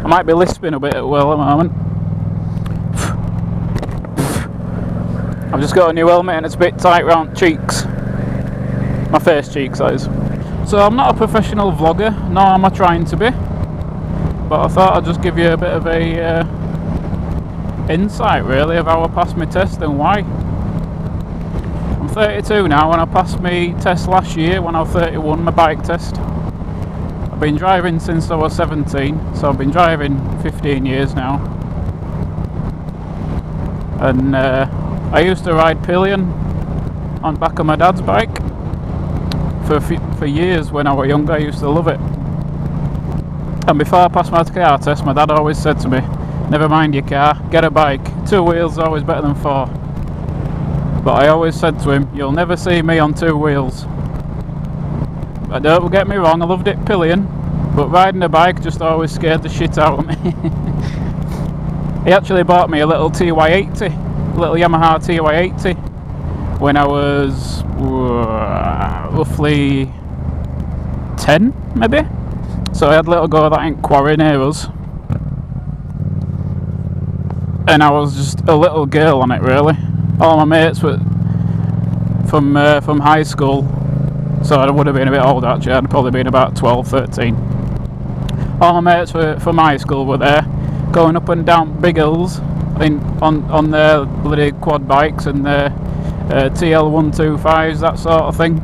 might be lisping a bit at Will at the moment. I've just got a new helmet and it's a bit tight round cheeks. My face cheeks, that is. So I'm not a professional vlogger, nor am I trying to be. But I thought I'd just give you a bit of a insight really of how I passed my test and why. I'm 32 now and I passed my test last year when I was 31, my bike test. I've been driving since I was 17, so I've been driving 15 years now. And I used to ride pillion on the back of my dad's bike for years when I was younger. I used to love it. And before I passed my car test, my dad always said to me, never mind your car, get a bike. 2 wheels is always better than 4. But I always said to him, you'll never see me on 2 wheels. But don't get me wrong, I loved it pillion, but riding a bike just always scared the shit out of me. He actually bought me a little TY80. Little Yamaha TY80 when I was roughly 10 maybe, so I had a little go of that in Quarry near us, and I was just a little girl on it really. All my mates were from high school, so I would have been a bit older actually. I'd probably been about 12, 13. All my mates from high school were there, going up and down big hills on their bloody quad bikes and their TL125s, that sort of thing.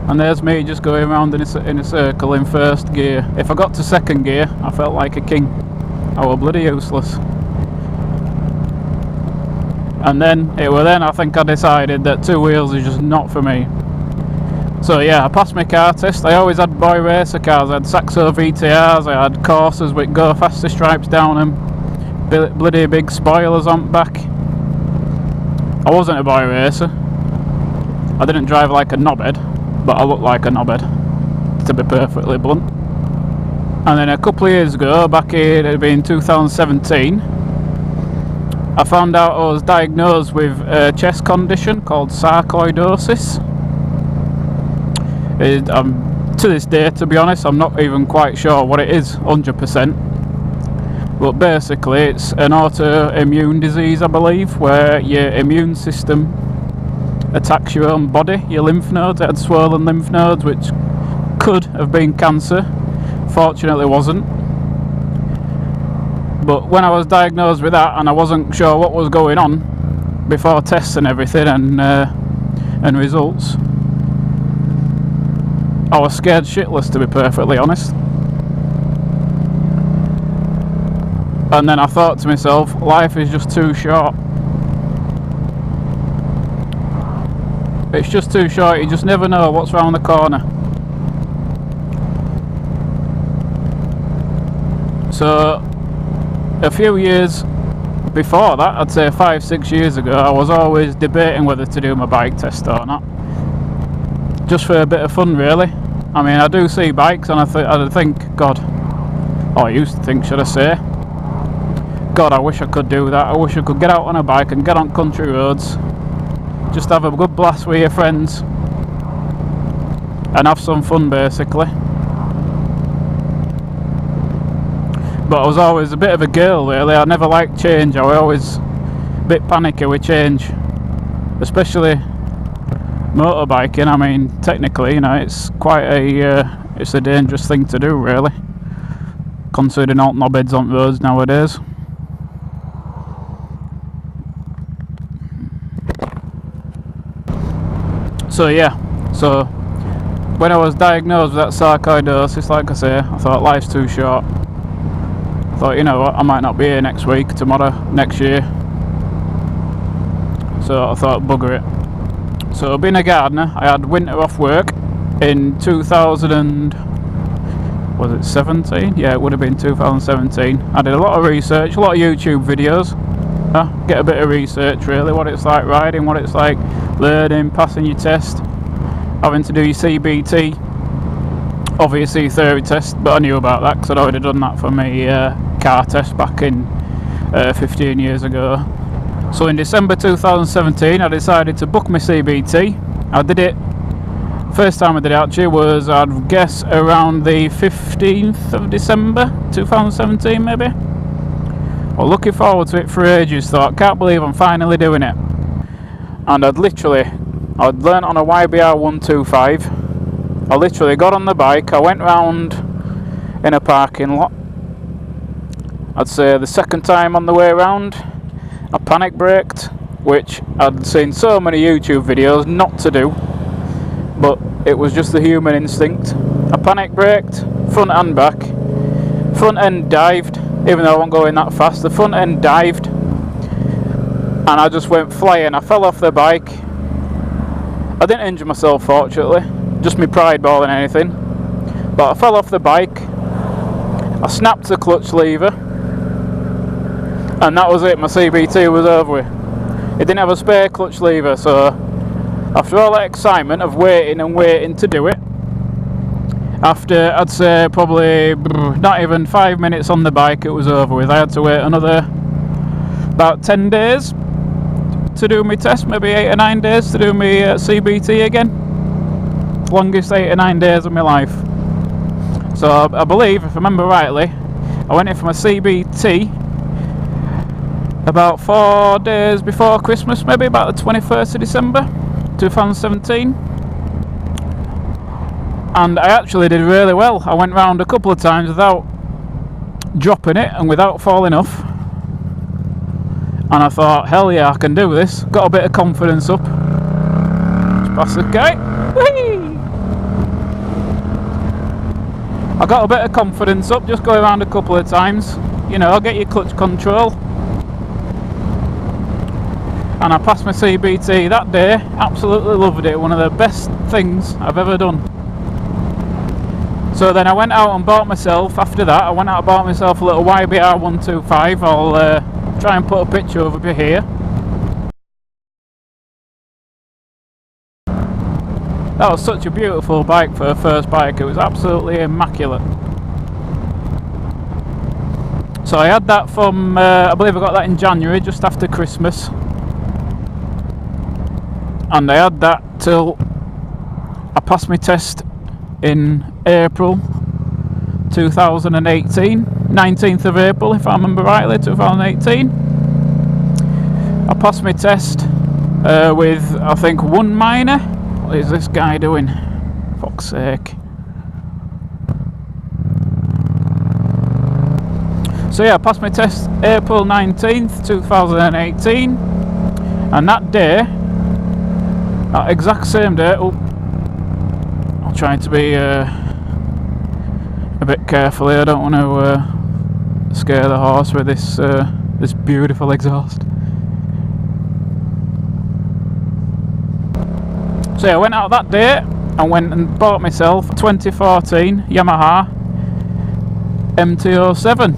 And there's me just going around in a circle in first gear. If I got to second gear, I felt like a king. I was bloody useless. And then I think I decided that 2 wheels is just not for me. So yeah, I passed my car test. I always had boy racer cars. I had Saxo VTRs, I had Corsas with Go Faster stripes down them, bloody big spoilers on back. I wasn't a boy racer. I didn't drive like a knobhead, but I looked like a knobhead, to be perfectly blunt. And then a couple of years ago, back in, it'd been 2017, I found out I was diagnosed with a chest condition called sarcoidosis. To this day, to be honest, I'm not even quite sure what it is 100%. But basically it's an autoimmune disease, I believe, where your immune system attacks your own body, your lymph nodes. I had swollen lymph nodes, which could have been cancer. Fortunately wasn't. But when I was diagnosed with that and I wasn't sure what was going on before tests and everything and results, I was scared shitless, to be perfectly honest. And then I thought to myself, life is just too short. It's just too short, you just never know what's round the corner. So, a few years before that, I'd say 5-6 years ago, I was always debating whether to do my bike test or not. Just for a bit of fun really. I mean, I do see bikes and I think, God, or I used to think, should I say, God, I wish I could do that. I wish I could get out on a bike and get on country roads, just have a good blast with your friends and have some fun basically. But I was always a bit of a girl really. I never liked change. I was always a bit panicky with change, especially motorbiking. I mean, technically, you know, it's quite it's a dangerous thing to do really, considering all knobheads on roads nowadays. So yeah, so when I was diagnosed with that sarcoidosis, like I say, I thought life's too short. I thought, you know what, I might not be here next week, tomorrow, next year. So I thought, bugger it. So being a gardener, I had winter off work in 2017? Yeah, it would have been 2017. I did a lot of research, a lot of YouTube videos. Get a bit of research really, what it's like riding, what it's like learning, passing your test, having to do your CBT, obviously theory test, but I knew about that because I'd already done that for my car test back in 15 years ago. So in December 2017 I decided to book my CBT. I did it First time I did it actually was, I'd guess, around the 15th of December 2017 maybe. Well, looking forward to it for ages, thought, can't believe I'm finally doing it. And I'd learnt on a YBR 125. I literally got on the bike, I went round in a parking lot. I'd say the second time on the way round, I panic braked, which I'd seen so many YouTube videos not to do, but it was just the human instinct. I panic braked, front and back, front end dived, even though I wasn't going that fast, the front end dived, and I just went flying. I fell off the bike. I didn't injure myself, fortunately, just my pride more than anything, but I fell off the bike, I snapped the clutch lever, and that was it. My CBT was over with. It didn't have a spare clutch lever, so after all that excitement of waiting and waiting to do it, after I'd say probably not even 5 minutes on the bike, it was over with. I had to wait another about 10 days to do my test, maybe 8 or 9 days to do my CBT again. Longest 8 or 9 days of my life. So I believe, if I remember rightly, I went in for my CBT about 4 days before Christmas, maybe about the 21st of December 2017. And I actually did really well. I went round a couple of times without dropping it and without falling off. And I thought, hell yeah, I can do this. Got a bit of confidence up. Just past the gate. Whee! I got a bit of confidence up, just going around a couple of times. You know, I'll get your clutch control. And I passed my CBT that day. Absolutely loved it. One of the best things I've ever done. So then I went out and bought myself, after that, I went out and bought myself a little YBR 125. I'll try and put a picture over here. That was such a beautiful bike for a first bike. It was absolutely immaculate. So I had that from, I believe I got that in January, just after Christmas. And I had that till I passed my test in April 2018, 19th of April if I remember rightly, 2018. I passed my test with, I think, one minor. What is this guy doing? Fuck's sake. So yeah, I passed my test April 19th, 2018. And that day, that exact same day, I'm trying to be a bit careful here. I don't want to scare the horse with this this beautiful exhaust. So yeah, I went out that day and went and bought myself a 2014 Yamaha MT07.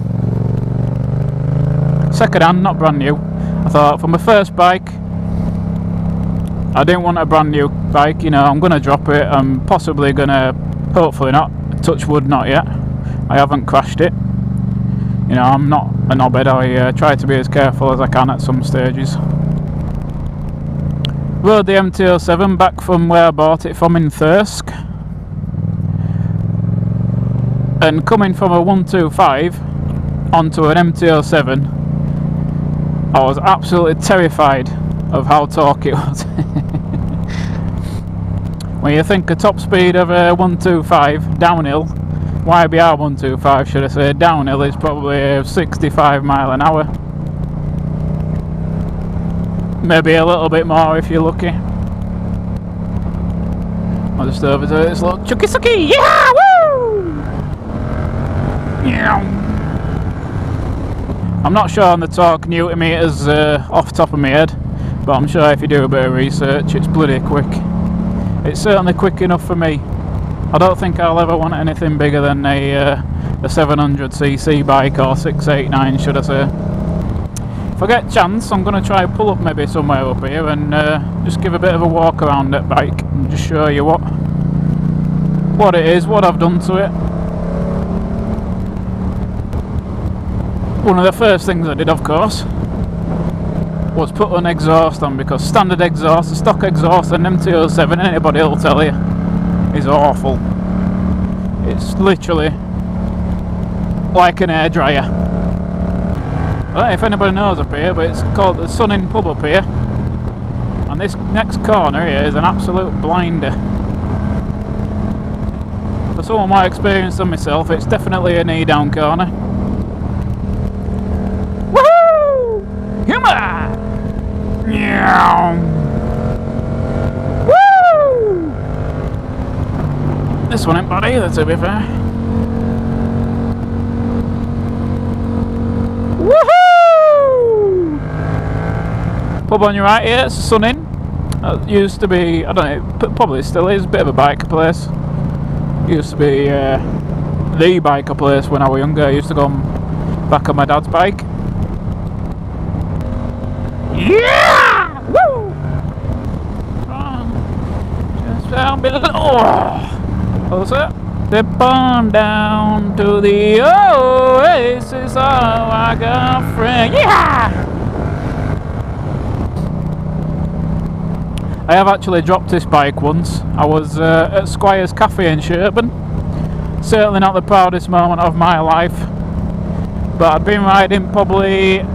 Second hand, not brand new. I thought for my first bike, I didn't want a brand new bike, you know, I'm going to drop it. I'm possibly going to, hopefully not, touch wood, not yet. I haven't crashed it. You know, I'm not a knobhead. I try to be as careful as I can at some stages. Rode the MT07 back from where I bought it from in Thirsk. And coming from a 125 onto an MT07, I was absolutely terrified of how torquey it was. When you think a top speed of a 125 downhill, YBR 125 should I say, downhill is probably 65 mile an hour. Maybe a little bit more if you're lucky. I'll just over to this little chucky sucky, yeah, woo! Yeah. I'm not sure on the torque newton meters off the top of my head, but I'm sure if you do a bit of research, it's bloody quick. It's certainly quick enough for me. I don't think I'll ever want anything bigger than a 700cc bike, or 689 should I say. If I get a chance, I'm going to try and pull up maybe somewhere up here and just give a bit of a walk around that bike and just show you what it is, what I've done to it. One of the first things I did, of course, was put an exhaust on, because standard exhaust, the stock exhaust, an MT07, anybody will tell you, is awful. It's literally like an hairdryer. I don't know if anybody knows up here, but it's called the Sun Inn pub up here. And this next corner here is an absolute blinder. For someone more experienced than myself, it's definitely a knee down corner. Woohoo! Humor! Meow! Woo! This one ain't bad either, to be fair. Woohoo! Pub on your right here, it's Sun Inn. It used to be, I don't know, probably still is, a bit of a biker place. Used to be the biker place when I was younger. I used to go back on my dad's bike. Yeah! Woo! Just down below. Oh! What's that? Step on down to the oasis. Oh, I got a friend. Yeah! I have actually dropped this bike once. I was at Squire's Cafe in Sherburn. Certainly not the proudest moment of my life. But I'd been riding probably, it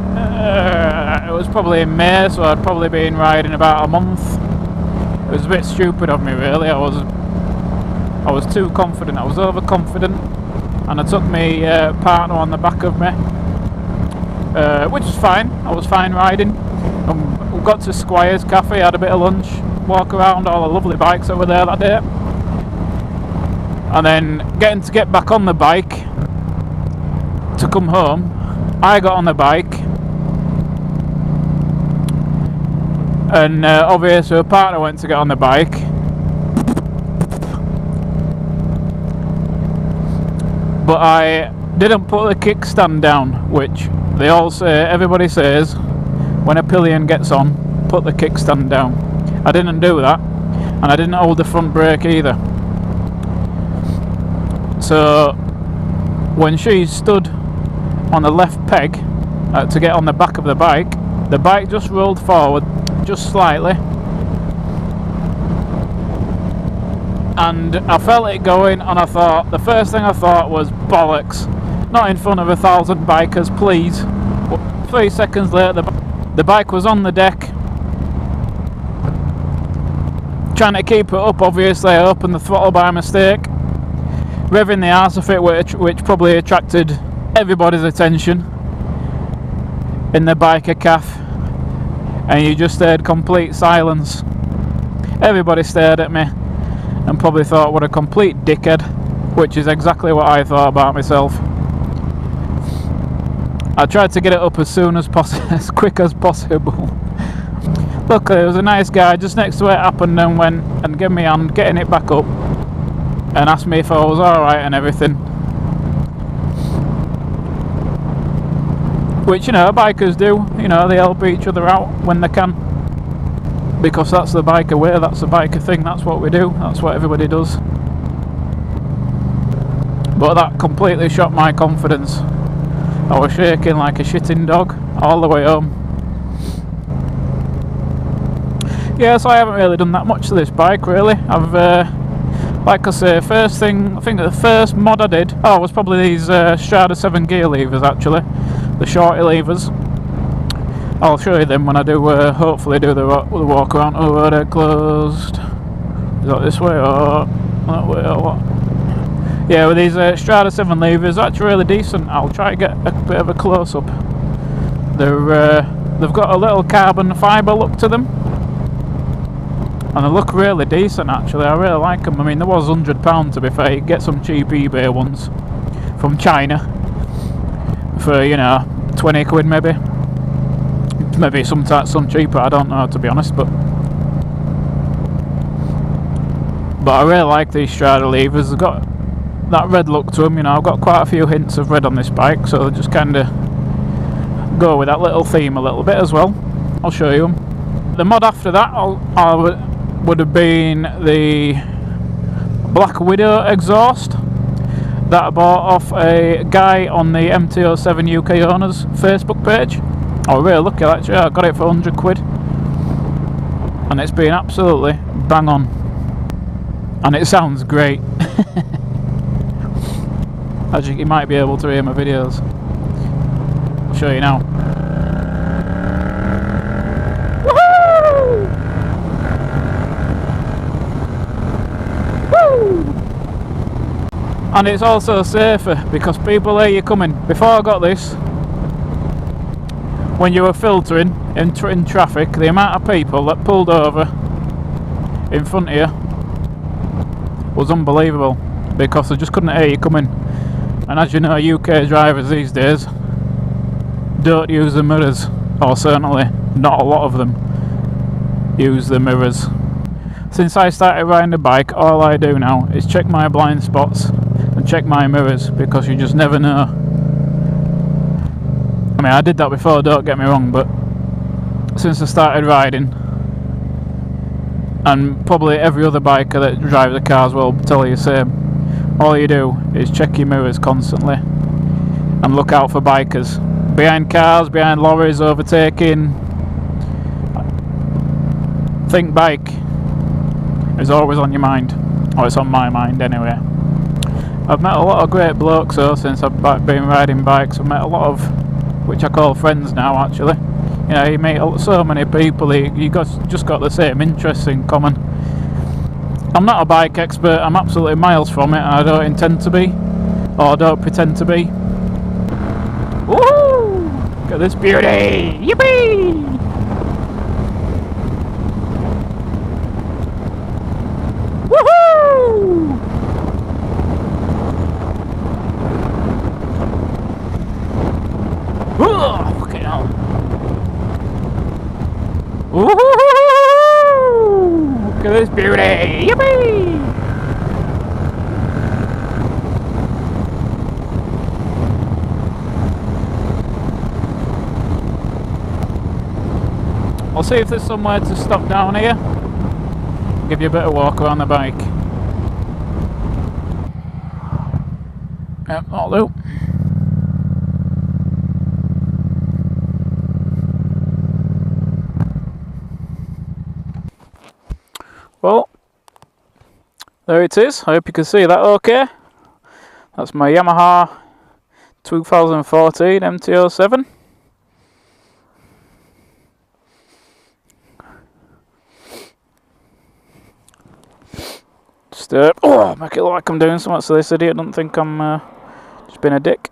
was probably in May, so I'd probably been riding about a month. It was a bit stupid of me really. I was too confident, I was overconfident. And I took my partner on the back of me. Which was fine, I was fine riding. We got to Squire's Cafe, had a bit of lunch, walk around all the lovely bikes that were there that day. And then to get back on the bike to come home, I got on the bike. And obviously her partner went to get on the bike. But I didn't put the kickstand down, which they all say, everybody says, when a pillion gets on, put the kickstand down. I didn't do that, and I didn't hold the front brake either. So when she stood on the left peg to get on the back of the bike just rolled forward just slightly, and I felt it going, and I thought, the first thing I thought was bollocks, not in front of 1,000 bikers, please. But 3 seconds later the bike was on the deck, trying to keep it up. Obviously I opened the throttle by mistake, revving the arse of it, which probably attracted everybody's attention in the biker cafe, and you just heard complete silence. Everybody stared at me and probably thought what a complete dickhead, which is exactly what I thought about myself. I tried to get it up as soon as possible, as quick as possible. Luckily there was a nice guy just next to where it happened and went and gave me a hand getting it back up and asked me if I was alright and everything. Which, you know, bikers do, you know, they help each other out when they can. Because that's the biker way, that's the biker thing, that's what we do, that's what everybody does. But that completely shot my confidence. I was shaking like a shitting dog all the way home. Yeah, so I haven't really done that much to this bike really. I've, like I say, first thing, I think the first mod I did, was probably these Strada 7 gear levers actually, the shorty levers. I'll show you them when I do, hopefully do the walk around. Oh, they're closed. Is that this way or that way or what? Yeah, with these Strada 7 levers, that's really decent. I'll try to get a bit of a close-up. They've got a little carbon fibre look to them, and they look really decent actually. I really like them. I mean, there was £100 to be fair. You get some cheap eBay ones from China for, you know, 20 quid maybe. Maybe some cheaper, I don't know to be honest, but I really like these Strada levers. They've got that red look to them, you know. I've got quite a few hints of red on this bike, so they just kind of go with that little theme a little bit as well. I'll show you them. The mod after that would have been the Black Widow exhaust that I bought off a guy on the MT07 UK owners Facebook page. Oh, really lucky actually. I got it for 100 quid, and it's been absolutely bang on. and it sounds great. As you might be able to hear my videos. I'll show you now. Woohoo! Woo! And it's also safer because people hear you coming. Before I got this, when you were filtering in traffic, the amount of people that pulled over in front of you was unbelievable because they just couldn't hear you coming. And as you know, UK drivers these days don't use the mirrors, or certainly not a lot of them use the mirrors. Since I started riding the bike, all I do now is check my blind spots and check my mirrors, because you just never know. I mean, I did that before, don't get me wrong, but since I started riding, and probably every other biker that drives a car as well will tell you the same, all you do is check your mirrors constantly and look out for bikers behind cars, behind lorries, overtaking. Think bike is always on your mind, or it's on my mind anyway. I've met a lot of great blokes though since I've been riding bikes. I've met a lot of, which I call friends now actually. You know, you meet so many people, you just got the same interests in common. I'm not a bike expert, I'm absolutely miles from it, and I don't intend to be, or don't pretend to be. Woo! Look at this beauty! Yippee! Woohoo! Oh, fucking hell. Woohoo! Look at this beauty! Yippee! I'll see if there's somewhere to stop down here. Give you a bit of walk around the bike. Yep, that'll do. Well, there it is. I hope you can see that okay. That's my Yamaha 2014 MT07. Just make it look like I'm doing something so this idiot doesn't think I'm just being a dick.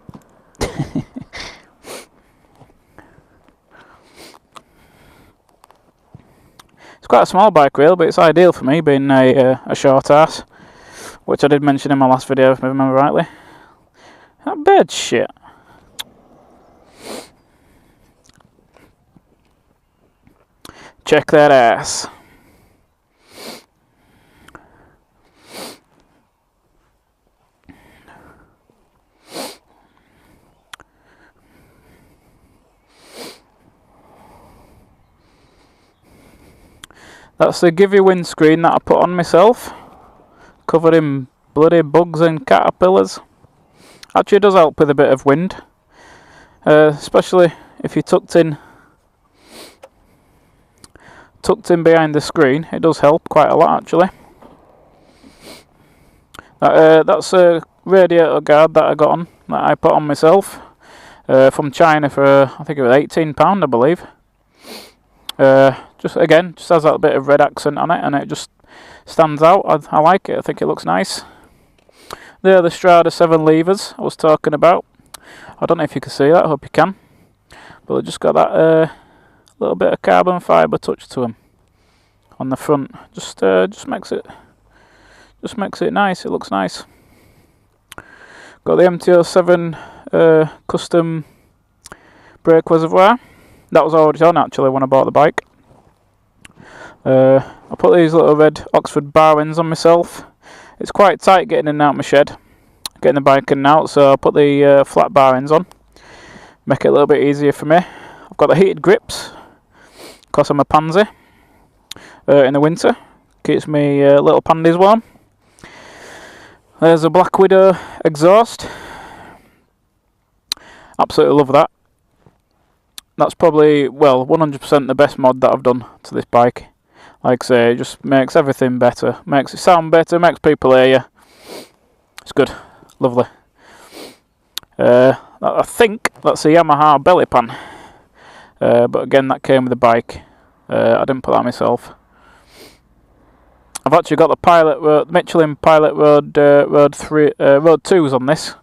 It's quite a small bike wheel, but it's ideal for me being a short ass, which I did mention in my last video if I remember rightly. That bird shit. Check that ass. That's the Give You windscreen that I put on myself, covered in bloody bugs and caterpillars. Actually, it does help with a bit of wind, especially if you're tucked in behind the screen. It does help quite a lot actually. That's a radiator guard that I got on, that I put on myself from China for I think it was £18 I believe. Just has that bit of red accent on it, and it just stands out. I like it. I think it looks nice. There are the Strada 7 levers I was talking about. I don't know if you can see that. I hope you can. But they just got that little bit of carbon fibre touch to them on the front. Just makes it nice. It looks nice. Got the MT07 custom brake reservoir. That was already on actually when I bought the bike. I put these little red Oxford bar ends on myself. It's quite tight getting in and out my shed, getting the bike in and out, so I put the flat bar ends on. Make it a little bit easier for me. I've got the heated grips, because I'm a pansy. In the winter, keeps me little pandies warm. There's a Black Widow exhaust. Absolutely love that. That's probably, well, 100% the best mod that I've done to this bike. Like I say, it just makes everything better. Makes it sound better, makes people hear you. It's good. Lovely. I think that's a Yamaha belly pan. But again, that came with the bike. I didn't put that myself. I've actually got the Michelin Pilot Road Road 2s on this,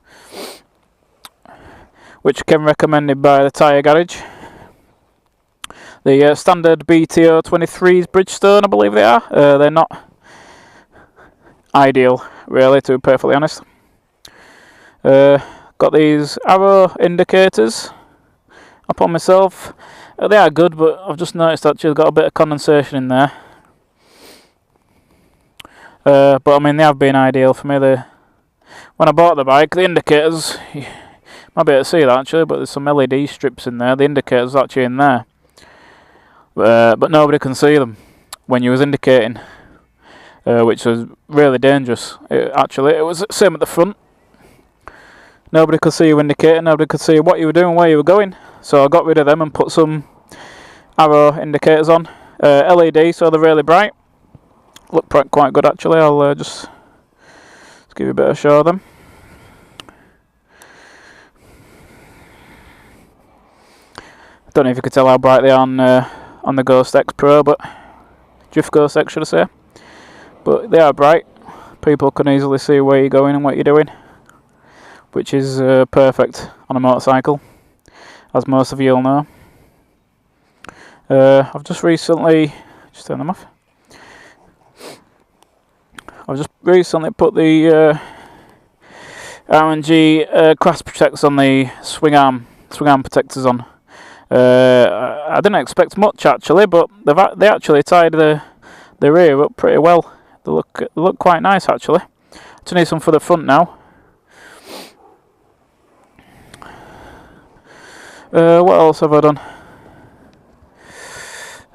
which came recommended by the tyre garage. The standard BTO 23s Bridgestone, I believe they are. They're not ideal, really, to be perfectly honest. Got these arrow indicators up on myself. They are good, but I've just noticed actually got a bit of condensation in there. But I mean, they have been ideal for me. When I bought the bike, the indicators, you might be able to see that actually, but there's some LED strips in there. The indicators are actually in there. But nobody can see them when you was indicating, which was really dangerous. It was the same at the front. Nobody could see you indicating, nobody could see what you were doing, where you were going. So I got rid of them and put some arrow indicators on, LED, so they're really bright. Look quite good actually. I'll just give you a bit of a show of them. Don't know if you could tell how bright they are on the Ghost X Pro, but Drift Ghost X should I say. But they are bright. People can easily see where you're going and what you're doing, which is perfect on a motorcycle, as most of you all know. I've just recently, just turn them off. I've just recently put the R&G crash protectors on the swing arm protectors on. I didn't expect much actually, but they actually tied the rear up pretty well. They look quite nice actually. Just need some for the front now. What else have I done?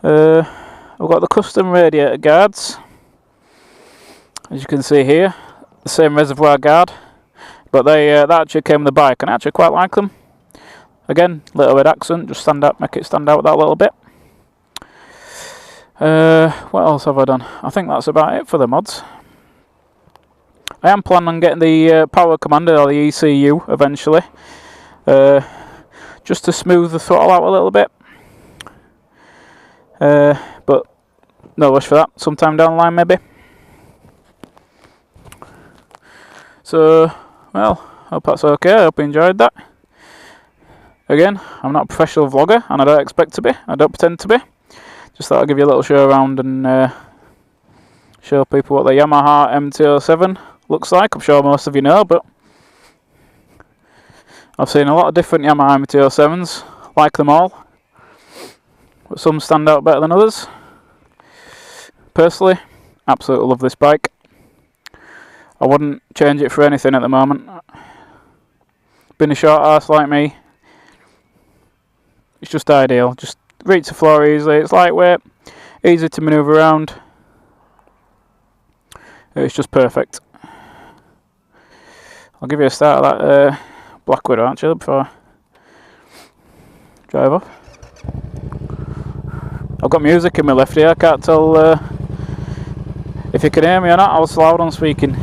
I've got the custom radiator guards, as you can see here, the same reservoir guard, but that actually came with the bike, and I actually quite like them. Again, little red accent, just make it stand out that little bit. What else have I done? I think that's about it for the mods. I am planning on getting the power commander, or the ECU, eventually, just to smooth the throttle out a little bit. But no rush for that, sometime down the line maybe. So, well, hope that's okay. I hope you enjoyed that. Again, I'm not a professional vlogger, and I don't expect to be. I don't pretend to be. Just thought I'd give you a little show around and show people what the Yamaha MT07 looks like. I'm sure most of you know, but I've seen a lot of different Yamaha MT07s. Like them all, but some stand out better than others. Personally, absolutely love this bike. I wouldn't change it for anything at the moment. Being a short arse like me, it's just ideal. Just reach the floor easily. It's lightweight, easy to manoeuvre around. It's just perfect. I'll give you a start of that Black Widow actually before I drive off. I've got music in my left ear. I can't tell if you can hear me or not. I was loud on speaking.